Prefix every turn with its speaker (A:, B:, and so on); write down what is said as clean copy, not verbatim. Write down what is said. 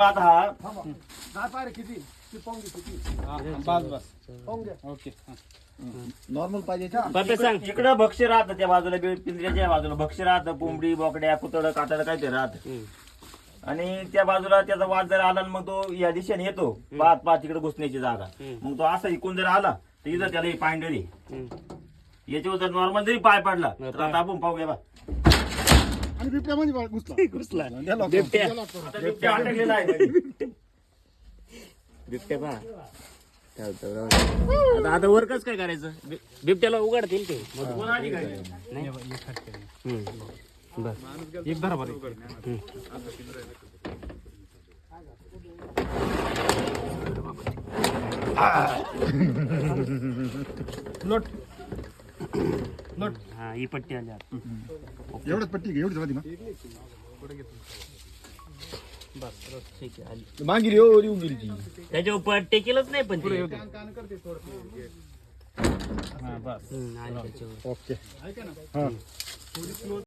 A: आता हा
B: okay
C: normal पाहिजे
D: बापे सांग
A: इकडं भक्ष्य राहतं त्या बाजूला पिंजऱ्याच्या बाजूला भक्ष्य राहतं कोंबडी बोकड्या कुतड कातड काय ते राहत आणि त्या बाजूला त्याचा वाद जर आला मग तो या दिशेने येतो पाच इकडे घुसण्याची जागा मग तो असा इकून जर आला तर इथं त्याला पायंडरी याच्यावर जर नॉर्मल जरी पाय पडला तर आता आपण पाहूया बा
C: आणि बिबट्यामध्ये घुसला
D: घुसला
C: द्या
D: बिबट्या
A: आता बिबट्या अटकलेला आहे
D: बिबट्या पहा आता वर कसं काय करायचं बिबट्याला उघडतील ते
A: कोणाची काय
D: नाही बर
B: एक बरोबर लोट लोट
D: हा ही पट्टी आली आता.
C: एवढंच पट्टी घे एवढीच राहते ना
D: ठीक आहे आली
C: मागिरी हो येऊन गेली ती
D: त्याच्यावर पट्टी केलंच नाही पण ते.
B: बस
D: आली त्याच्यावर
C: ओके